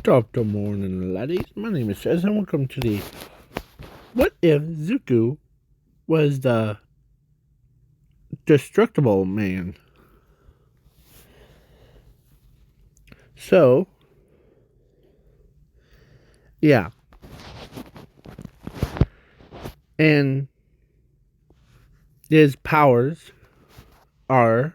Top of the morning, laddies. My name is Chaz, and welcome to the What If Zuko Was the Destructible Man? So, yeah. And his powers are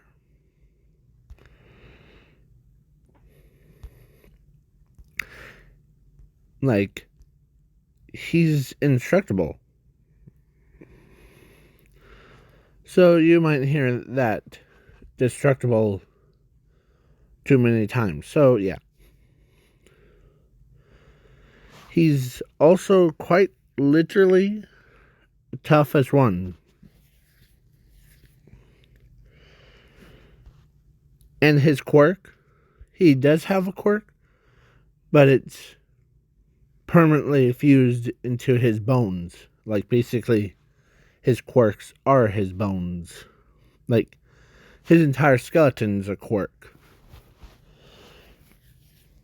like he's indestructible. So you might hear that destructible too many times. So, yeah. He's also quite literally tough as one. And his quirk, he does have a quirk, but it's permanently fused into his bones. Like, basically, his quirks are his bones. Like, his entire skeleton's a quirk.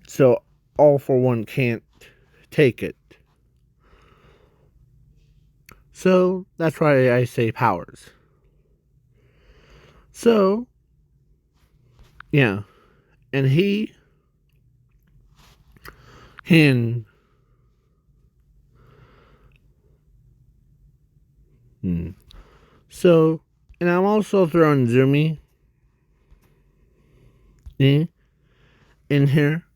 So, all for one can't take it. So, that's why I say powers. So, yeah. And he can... So, and I'm also throwing Zumi in here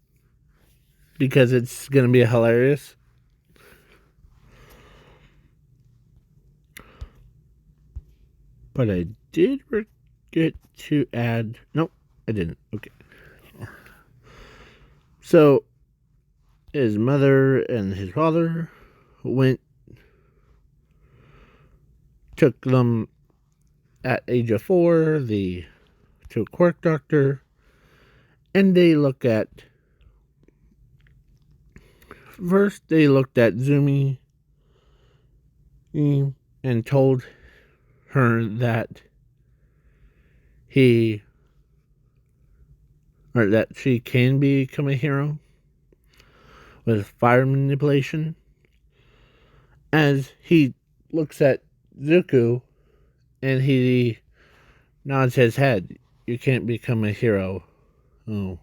because it's going to be hilarious. But I did forget to add... Nope, I didn't. Okay. So, his mother and his father took them at age of 4, to a quirk doctor, and first they looked at Zumi and told her that that she can become a hero with fire manipulation. As he looks at Zuko and he nods his head. You can't become a hero. Oh,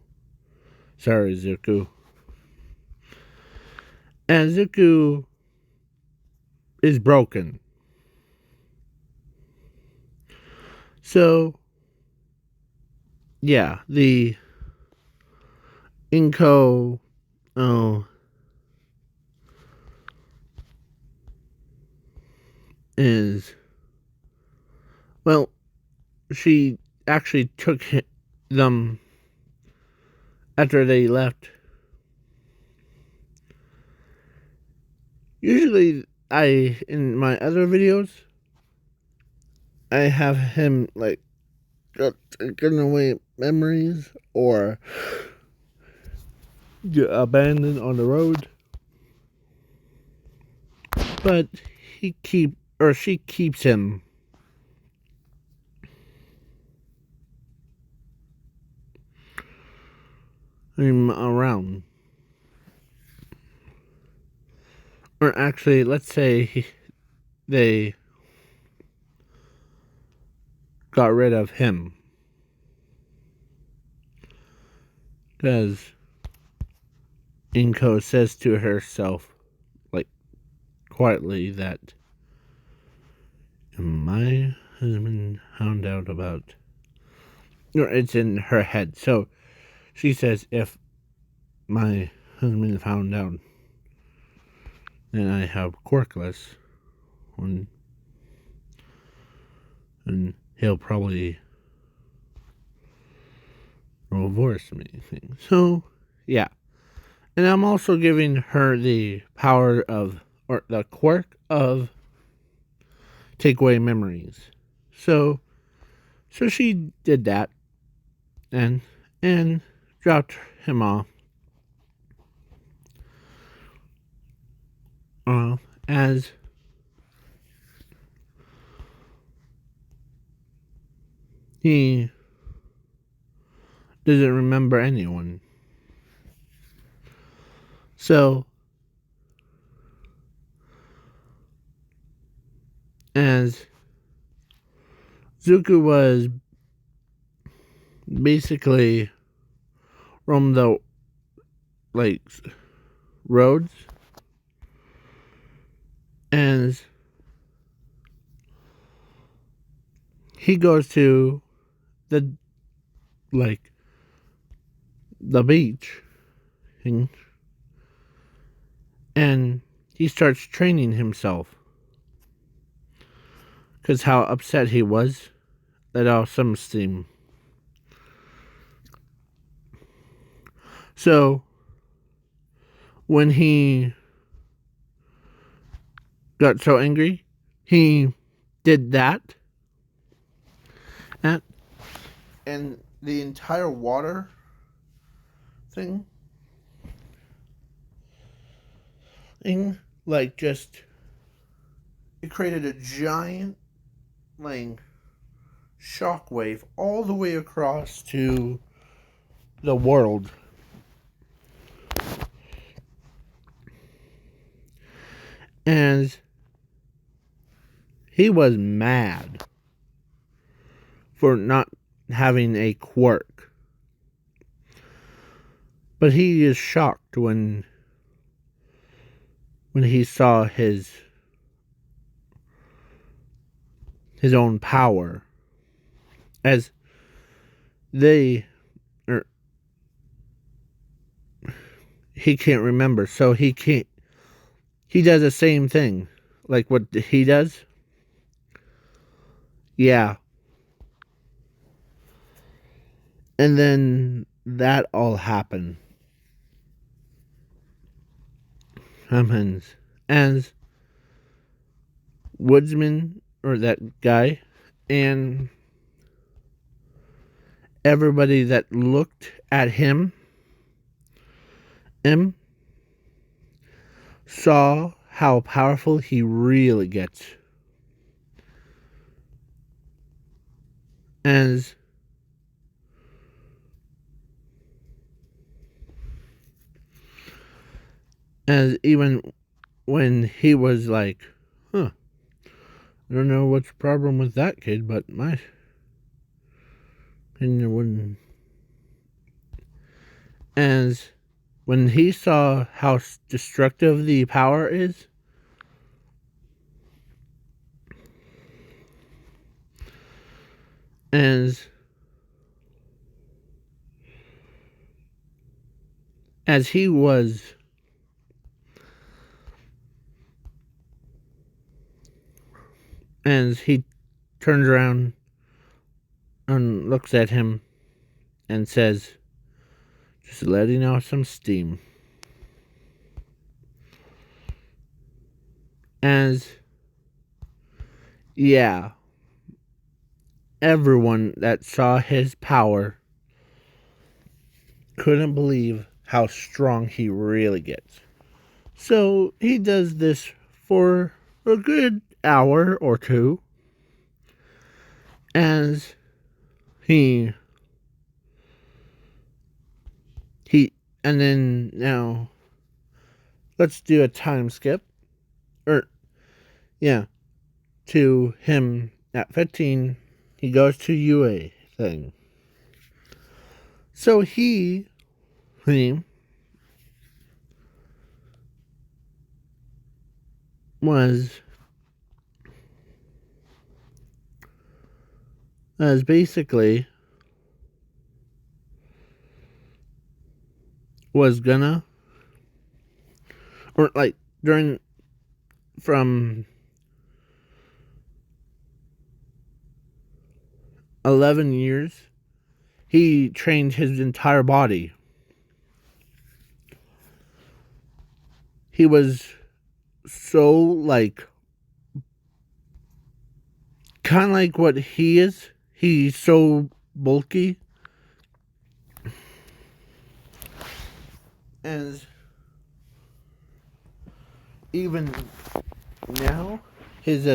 sorry, Zuko. And Zuko is broken. So, yeah, the Inko, is, well, she actually took them after they left. Usually, in my other videos, I have him, like, taking away memories or get abandoned on the road. But she keeps him around. Or actually, let's say they got rid of him. Because Inko says to herself, like, quietly, that my husband found out about... Or it's in her head. So she says, if my husband found out, then I have quirkless. And he'll probably divorce me. So, yeah. And I'm also giving her the power of, or the quirk of, take away memories. So she did that and dropped him off. As he doesn't remember anyone. So, as Zuko was basically from the like roads, and he goes to the like the beach, and he starts training himself because how upset he was let out some steam. So when he got so angry, he did that, and the entire water thing, like just it created a giant like shockwave all the way across to the world. And he was mad for not having a quirk. But he is shocked when he saw his own power. As they he can't remember, so he does the same thing. Like what he does? Yeah. And then that all happened. As Woodsman, or that guy, and everybody that looked at him saw how powerful he really gets. As even when he was like, I don't know what's the problem with that kid, but my opinion wouldn't. As when he saw how destructive the power is, as he was as he turns around and looks at him and says, just letting out some steam. As, yeah, everyone that saw his power couldn't believe how strong he really gets. So he does this for a good hour or two. As he and then now let's do a time skip. To him at 15, he goes to UA thing. So he was basically was gonna, or like during from 11 years, he trained his entire body. He was so like kind of like what he is. He's so bulky. And even now, his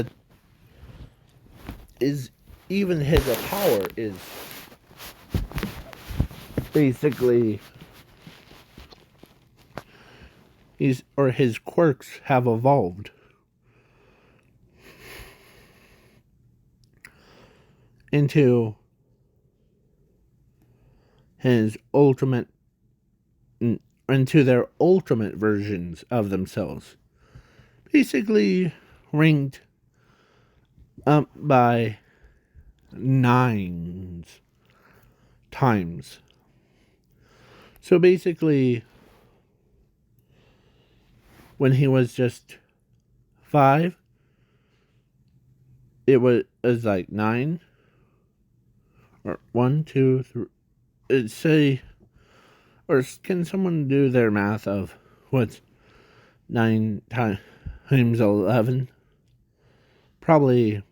power is basically his quirks have evolved into his ultimate into their ultimate versions of themselves. Basically ranked up by 9 times. So basically, when he was just 5, it was like 9, or 1, 2, 3. It'd say, or can someone do their math of what's 9 times 11? Probably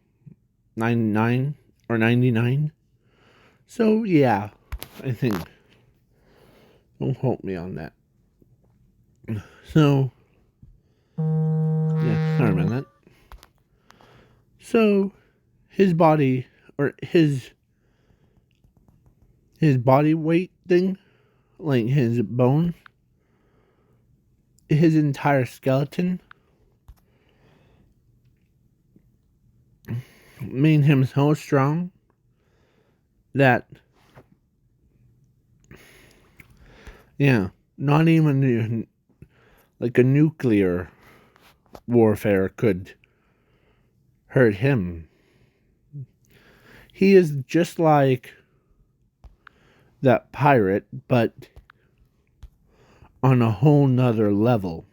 99 or 99. So yeah, I think. Don't quote me on that. So yeah, sorry about that. So his body, or his body weight thing, like his bone, his entire skeleton, made him so strong that, yeah, not even like a nuclear warfare could hurt him. He is just like that pirate, but on a whole nother level.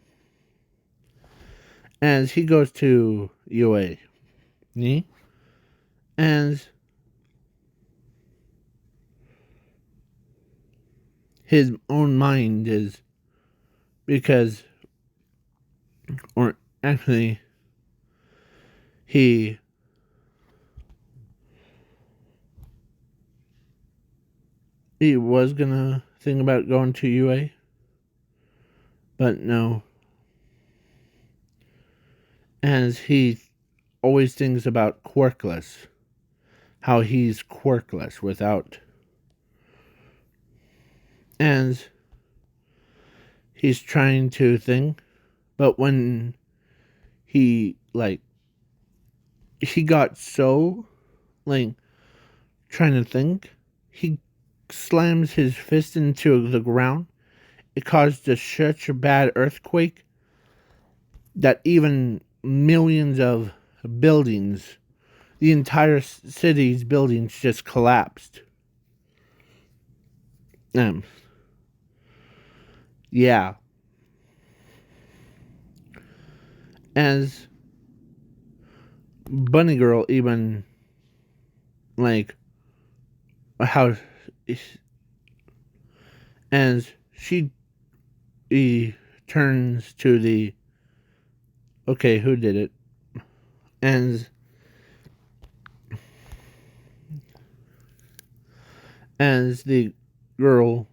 As he goes to UA, as his own mind is, because, or actually, he was gonna think about going to UA, but no. As he always thinks about quirkless, how he's quirkless without, as he's trying to think, but when he got so trying to think, he slams his fist into the ground. It caused such a bad earthquake that even millions of buildings, the entire city's buildings, just collapsed. Yeah. As Bunny Girl even, how, as he turns to the, okay, who did it? As the girl,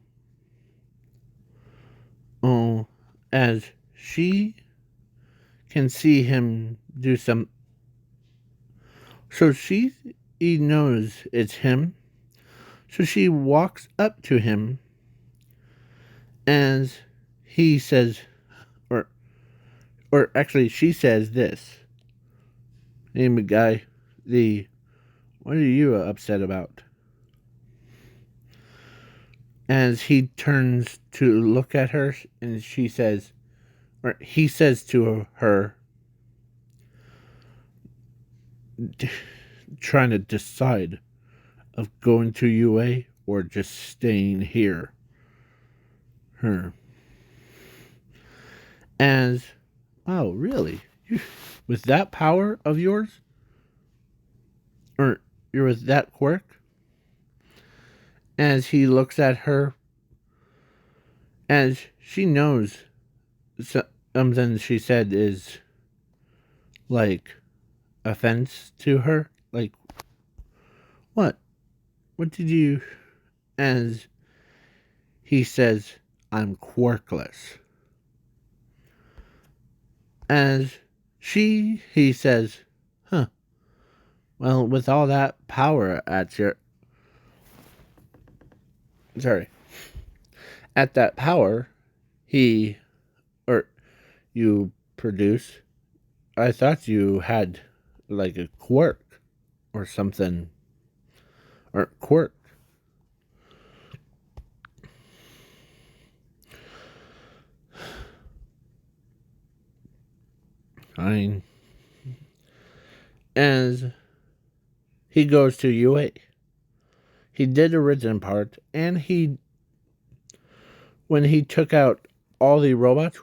as she can see him do some, so he knows it's him. So she walks up to him, as he says, or actually she says this. Name a guy, what are you upset about? As he turns to look at her, and she says, or he says to her, trying to decide of going to UA or just staying here. As, oh, really? With that power of yours? Or you're with that quirk? As he looks at her, as she knows something she said is offense to her. What? What did you? As he says, I'm quirkless. As he says, huh. Well, with all that power at at that power, he, or you produce. I thought you had like a quirk or something. Or quirk. I mean, as he goes to UA, he did the written part, and when he took out all the robots,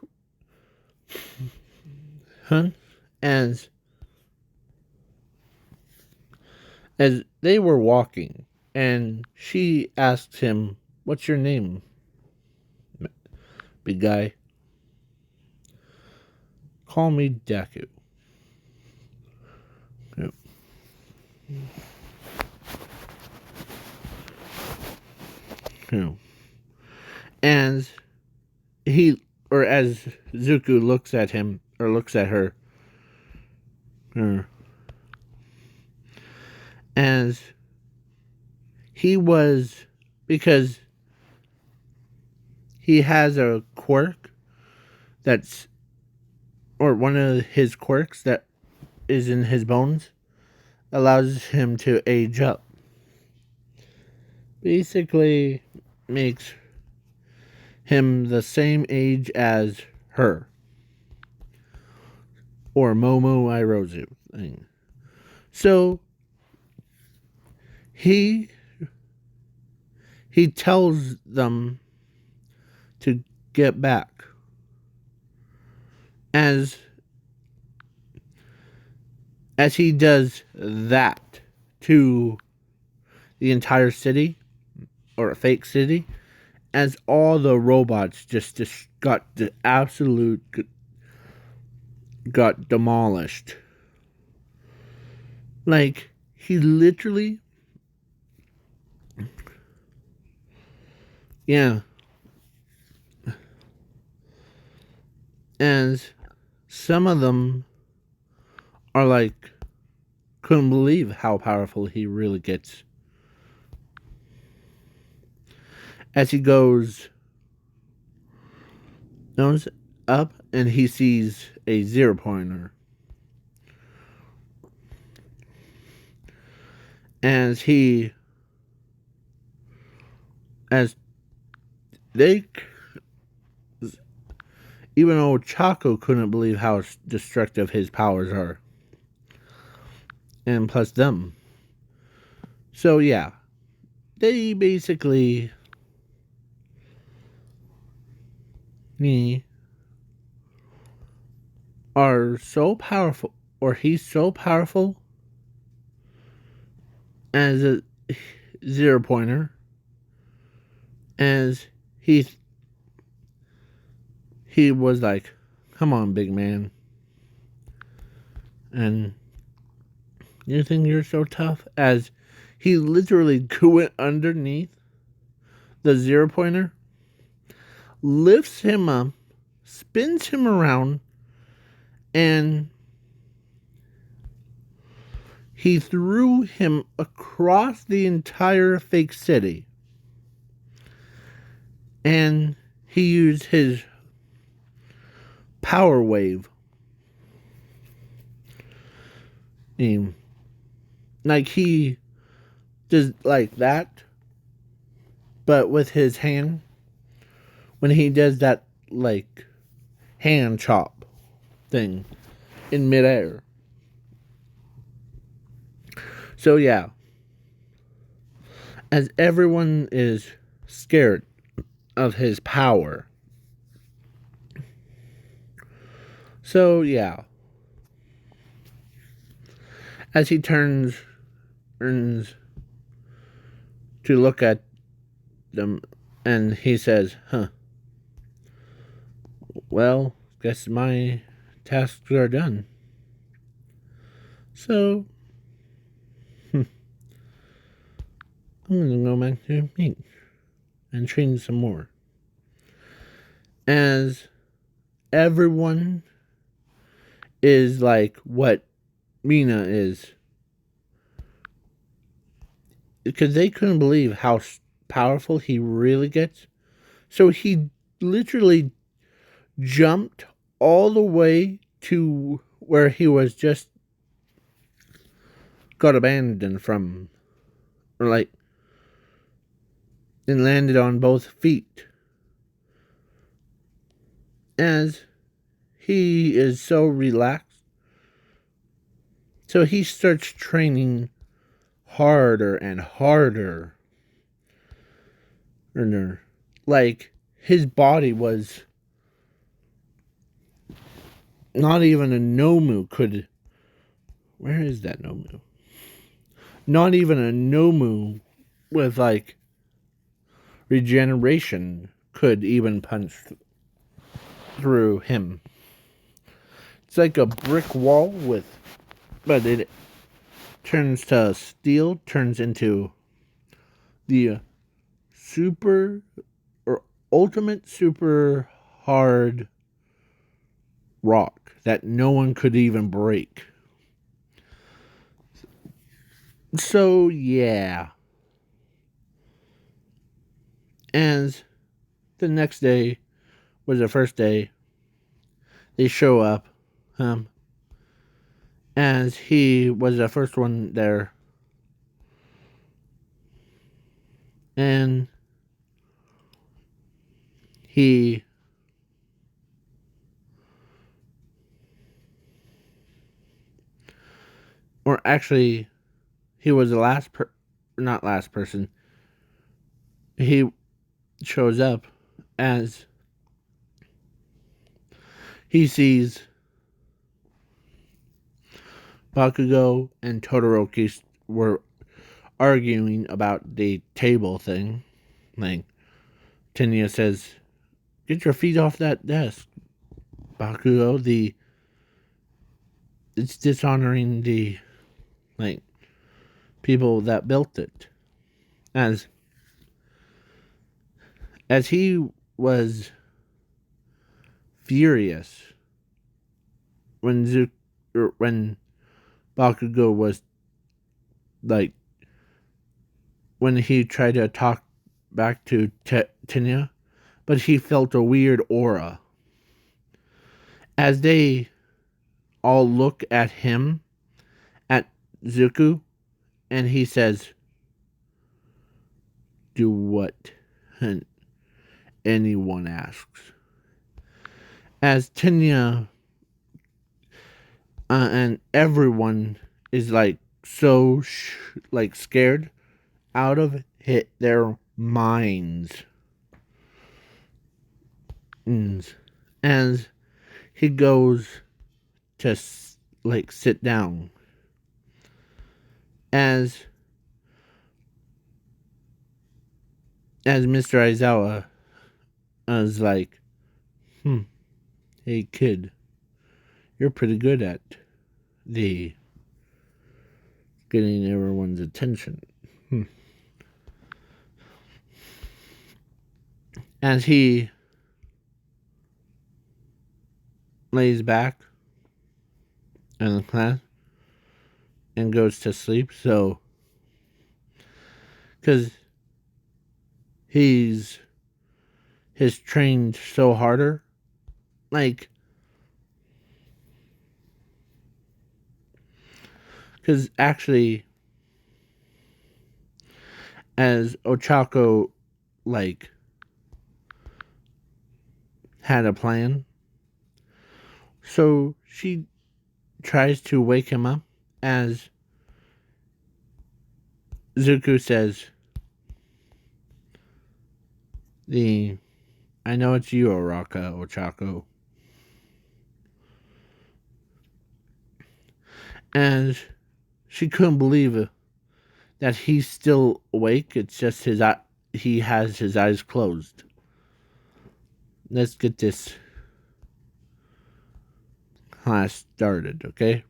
as they were walking, and she asked him, "What's your name, big guy?" "Call me Deku." Yep. Yep. And as Zuko looks at him, or looks at her, as he was, because he has a quirk or one of his quirks that is in his bones, allows him to age up. Basically makes him the same age as her. Or Momo Irozu thing. So he tells them to get back. As he does that to the entire city, or a fake city, as all the robots just got got demolished. Like, he literally, yeah, as some of them are like, couldn't believe how powerful he really gets. As he goes up and he sees a 0-pointer. As they, even though Chaco couldn't believe how destructive his powers are. And plus them. So yeah, they basically are so powerful, or he's so powerful as a 0-pointer, as he was like, "Come on, big man," and you think you're so tough? As he literally went underneath the 0-pointer, lifts him up, spins him around, and he threw him across the entire fake city. And he used his power wave. Like, he does like that, but with his hand. When he does that, like, hand chop thing in midair. So yeah, as everyone is scared of his power. So yeah, as he turns to look at them, and he says, "Well, guess my tasks are done. So, I'm gonna go back to meet and train some more." As everyone is like what Mina is, because they couldn't believe how powerful he really gets. So he literally jumped all the way to where he was just got abandoned from, or like, and landed on both feet. As he is so relaxed, so he starts training harder and harder. Like, his body was not even a Nomu could. Where is that Nomu? Not even a Nomu with, like, regeneration could even punch through him. It's like a brick wall but it turns to steel, turns into the super or ultimate super hard rock that no one could even break. So, yeah. And the next day was the first day. They show up. As he was the first one there. And he or actually he was the not last person. He shows up as he sees Bakugo and Todoroki were arguing about the table thing. Like, Tenya says, "Get your feet off that desk, Bakugo. It's dishonoring the, like, people that built it." As he was furious when Bakugo was, like, when he tried to talk back to Tenya, but he felt a weird aura. As they all look at him, at Zuko, and he says, "Do what anyone asks." As Tenya and everyone is, like, so like scared out of their minds. As he goes to, like, sit down. As Mr. Aizawa is like, "Hey kid, you're pretty good at the getting everyone's attention." As he lays back in the class and goes to sleep, so because he's trained so harder, like, because actually, as Ochako, like, had a plan, so she tries to wake him up, as Zuko says, "I know it's you, Oraka, Ochako." And she couldn't believe that he's still awake. It's just he has his eyes closed. Let's get this class started, okay?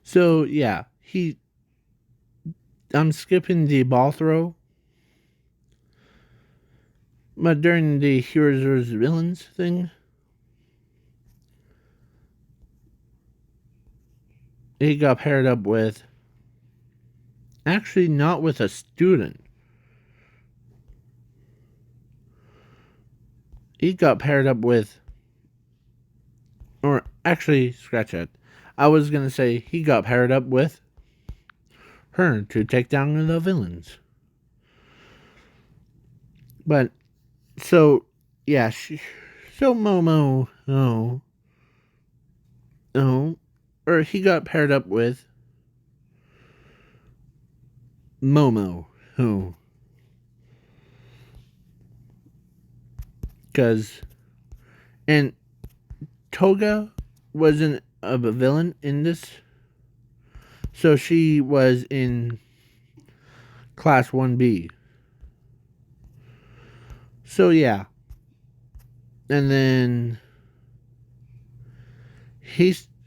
So, yeah, I'm skipping the ball throw. But during the Heroes vs. Villains thing, he got paired up with, actually not with a student, he got paired up with, or actually, scratch that. I was gonna say he got paired up with her to take down the villains. But so yeah, so Momo, or he got paired up with Momo, because and Toga wasn't a villain in this, so she was in Class 1B. So yeah, and then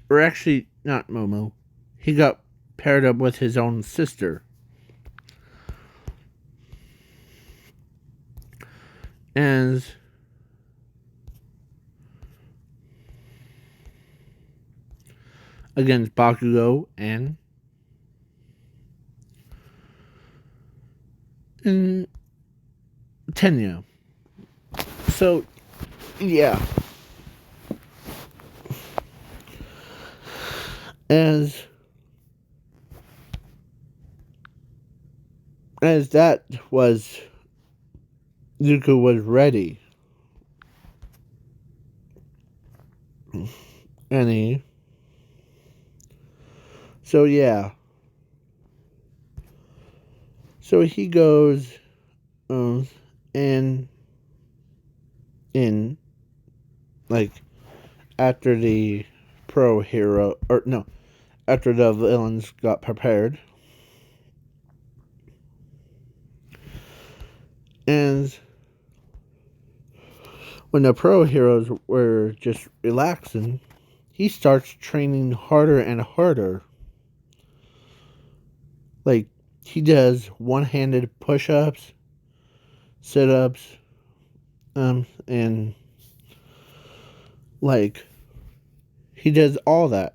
or actually not Momo, he got paired up with his own sister. As against Bakugo and Tenya. So yeah, as that was Zuko was ready, and so yeah, so he goes and in like after the pro hero, or no, after the villains got prepared, and when the pro heroes were just relaxing, he starts training harder and harder. Like, he does one-handed push-ups, sit-ups, and like, he does all that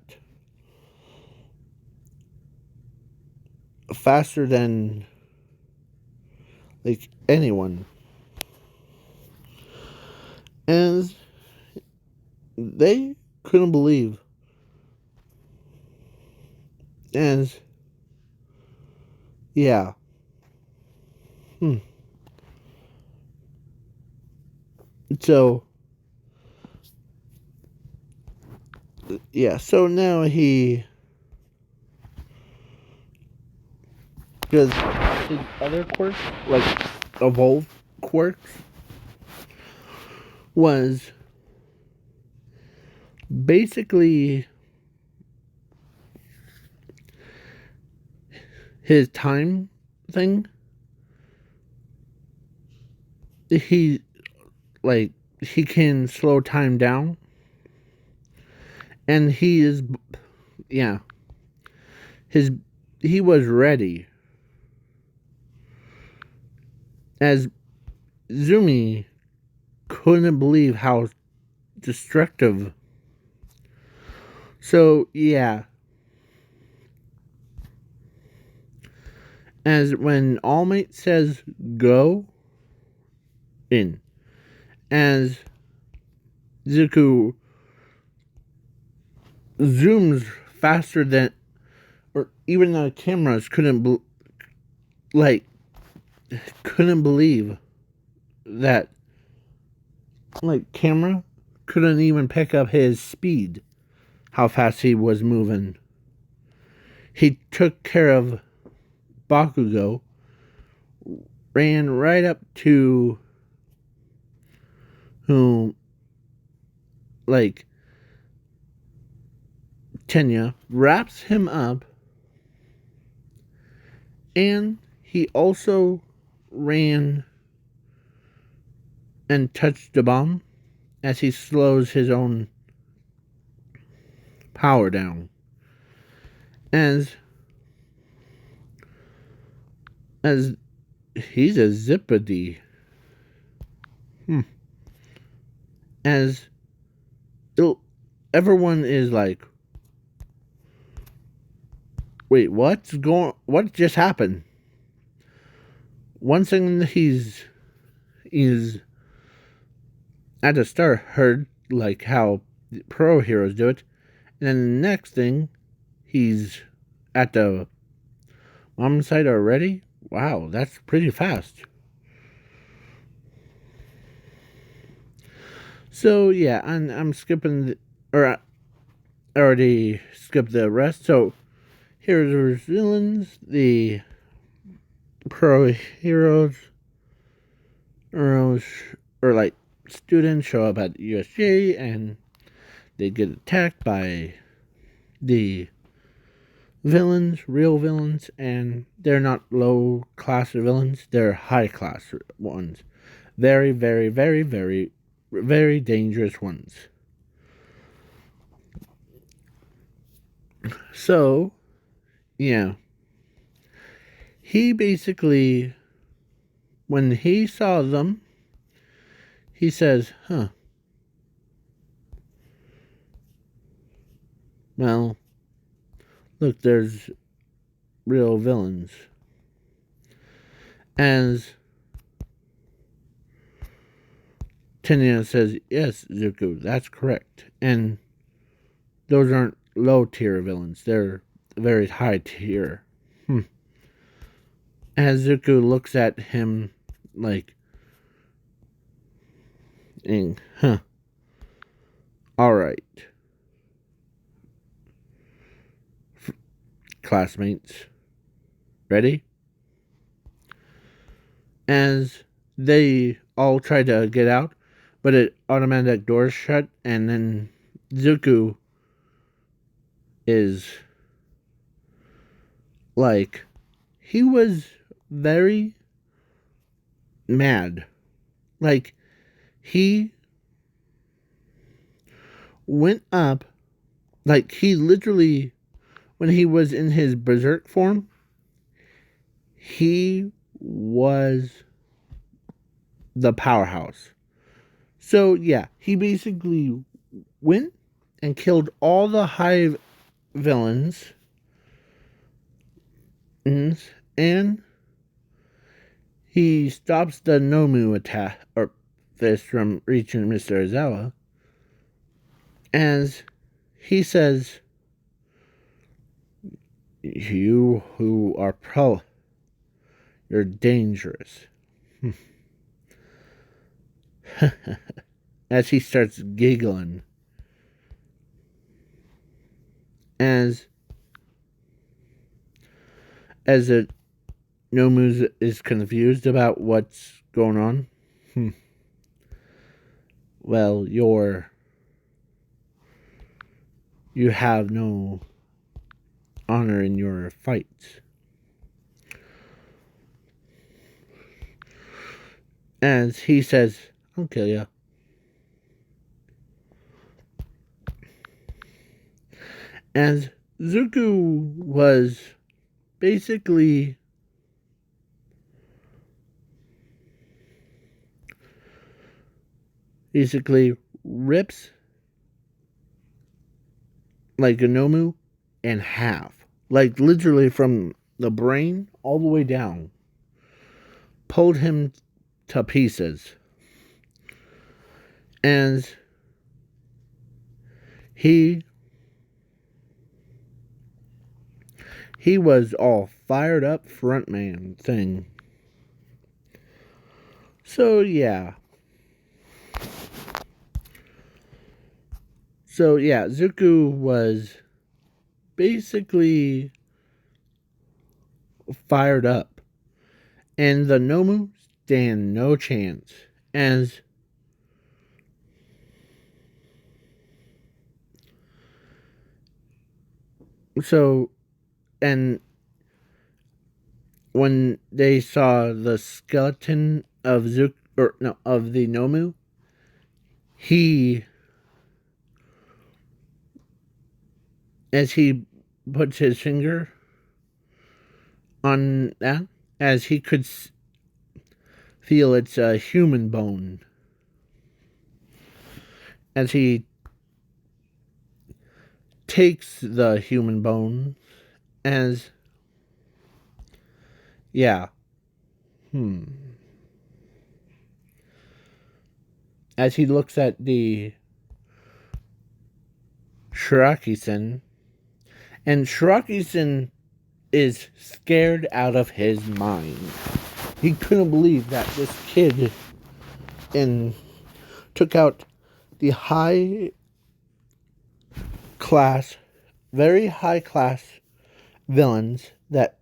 faster than like anyone. And they couldn't believe. And yeah. So yeah, so now he does his other quirk, like evolved quirks, was basically his time thing. He he can slow time down, and he is he was ready. As Zumi couldn't believe how destructive. So yeah, as when All Might says go in, as Zuko zooms faster than, or even the cameras couldn't believe that, like, camera couldn't even pick up his speed, how fast he was moving. He took care of Bakugo, ran right up to whom, like, Tenya, wraps him up, and he also ran and touched the bomb as he slows his own power down. As he's a zippity. As everyone is like, wait, what just happened? One thing is at the start heard like how pro heroes do it, and then the next thing he's at the mom site already. Wow, that's pretty fast. So yeah, I'm skipping or I already skipped the rest. So here's the villains, the pro heroes, or like students show up at USJ and they get attacked by the villains, real villains, and they're not low class villains, they're high class ones. Very, very, very, very, very dangerous ones. So, yeah. He basically, when he saw them, he says, well, look, there's real villains. As Tenya says, yes, Zuko, that's correct. And those aren't low tier villains, they're very high tier. As Zuko looks at him like, alright, classmates, ready? As they all try to get out, but it automatic doors shut, and then Zuko is like, he was very mad. Like, he went up, like, he literally, when he was in his berserk form, he was the powerhouse. So, yeah, he basically went and killed all the Hive villains, and he stops the Nomu attack, or this, from reaching Mr. Ozawa, as he says, you who are you're dangerous. As he starts giggling. As the Nomu is confused about what's going on. Well, you have no honor in your fights. As he says, I'll kill you. As Zuko was basically rips like a Nomu in half. Like literally from the brain all the way down. Pulled him to pieces. And he was all fired up front man thing. So yeah. Zuko was basically fired up. And the Nomu stand no chance. As so, and when they saw the skeleton of of the Nomu, as he puts his finger on that, as he could feel it's a human bone, as he takes the human bone, as as he looks at the Shiraki-sen, and Shiraki-sen is scared out of his mind. He couldn't believe that this kid took out the very high class villains that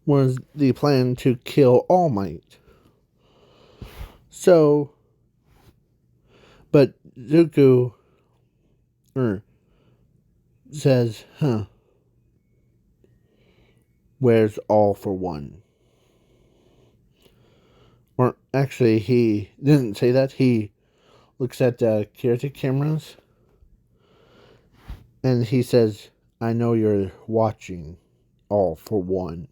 was the plan to kill All Might. So, but Zuko says, where's All for One? Or actually, he didn't say that. He looks at the security cameras and he says, I know you're watching, All for One.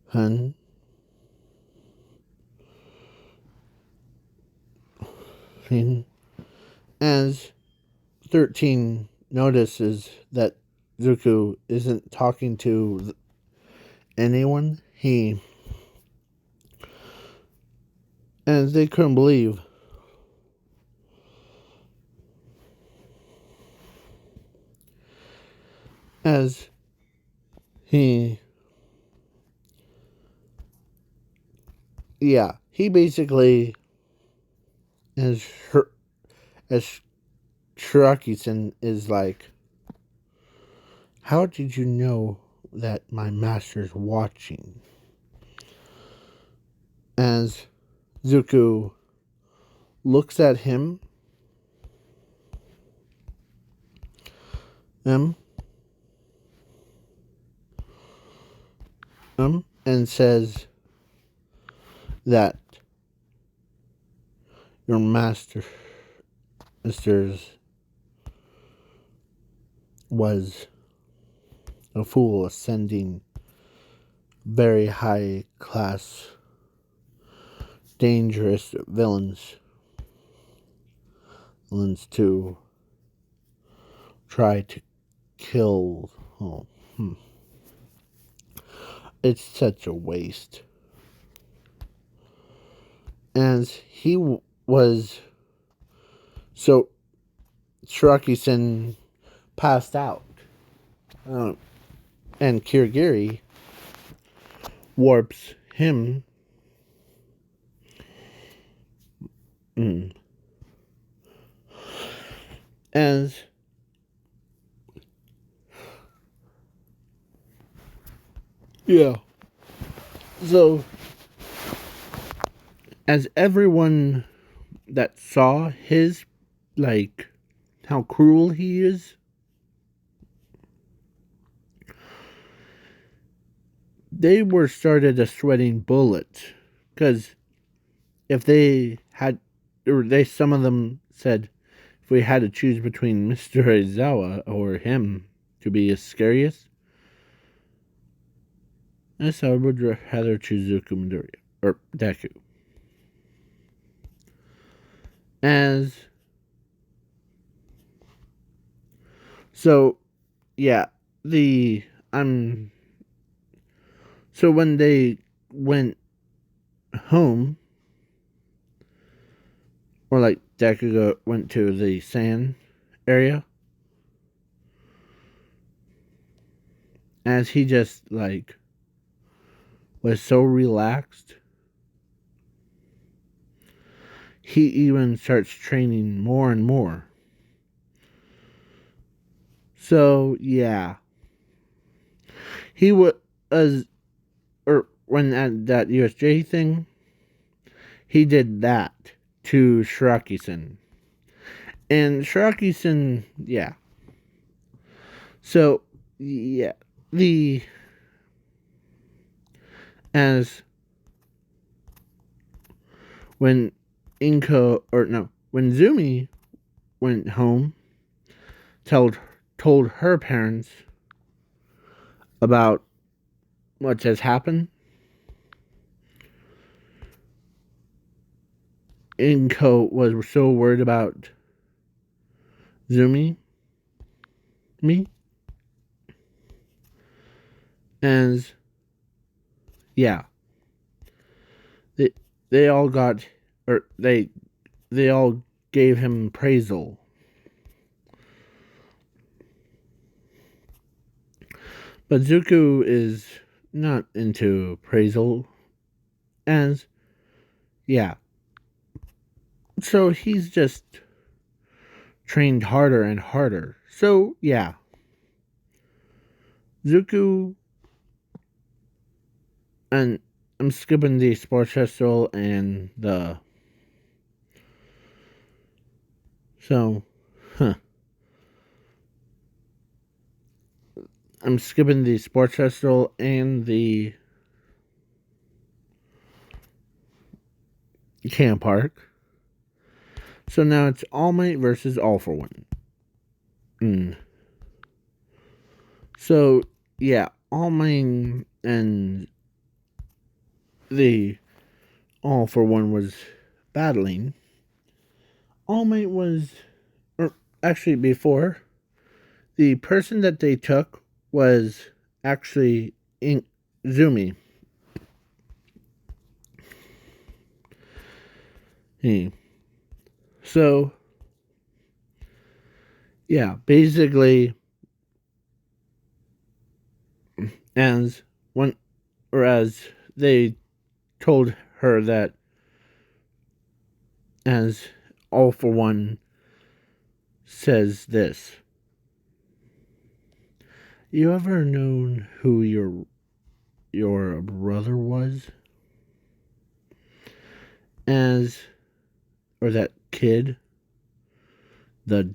Hun? As 13 notices that Zuko isn't talking to anyone, as they couldn't believe, as he basically, as Shiraki-sen is like, how did you know that my master's watching? As Zuko looks at him, and says that your master's was a fool sending very high class dangerous villains to try to kill. It's such a waste. As he was, so Shiraki-sen passed out, and Kirigiri warps him as so as everyone that saw his, like, how cruel he is, they were started a sweating bullets, because if they had, or some of them said, if we had to choose between Mr. Aizawa or him to be as scariest, I would rather choose Zuko Midoriya, or Deku. So when they went home, or like Deku went to the sand area, as he just like was so relaxed, he even starts training more and more. So he was, or when at that USJ thing, he did that to Shiraki-sen. And Shiraki-sen, So, as when when Zumi went home, told her parents about what has happened, Inko was so worried about Zumi, as they all got, or they all gave him appraisal. But Zuko is not into appraisal, as, yeah. So he's just trained harder and harder. So, yeah. Zuko, and I'm skipping the sports festival and the. So, I'm skipping the sports festival and the camp park. So now it's All Might versus All for One. So, yeah, All Might and the All for One was battling. All Might was, or actually before, the person that they took was actually Zumi. So, yeah, basically, as one, or as they told her that, as All for One says this. You ever known who your brother was? As, or that kid, the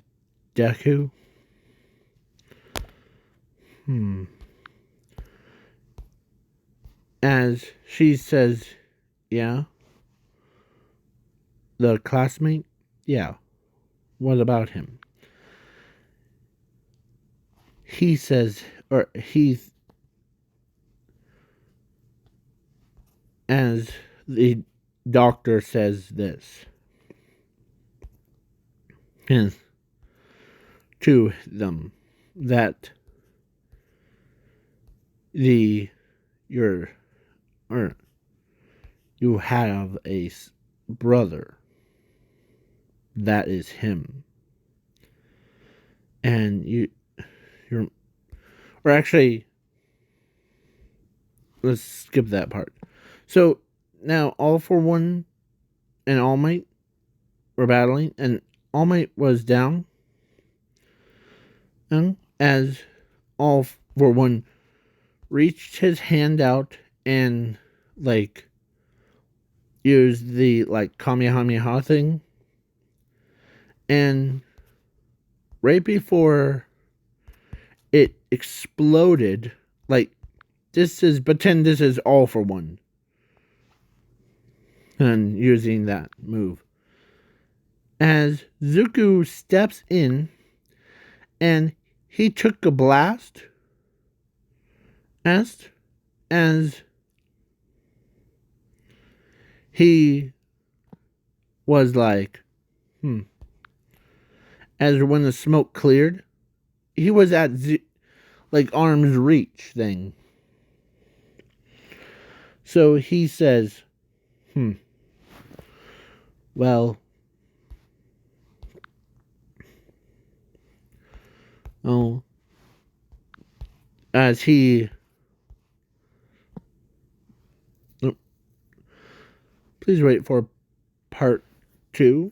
Deku? As she says, yeah. The classmate? Yeah. What about him? He says, or he's, as the doctor says this. To them, that your, or you have a brother. That is him. And you're, or actually, let's skip that part. So now All for One and All Might were battling, and All Might was down. And as All for One reached his hand out and like used the like Kamehameha thing, and right before it exploded, like pretend this is All for One, and using that move. As Zuko steps in and he took a blast as he was like, as when the smoke cleared, he was at like arm's reach thing. So he says, well, oh, as he, please wait for part 2.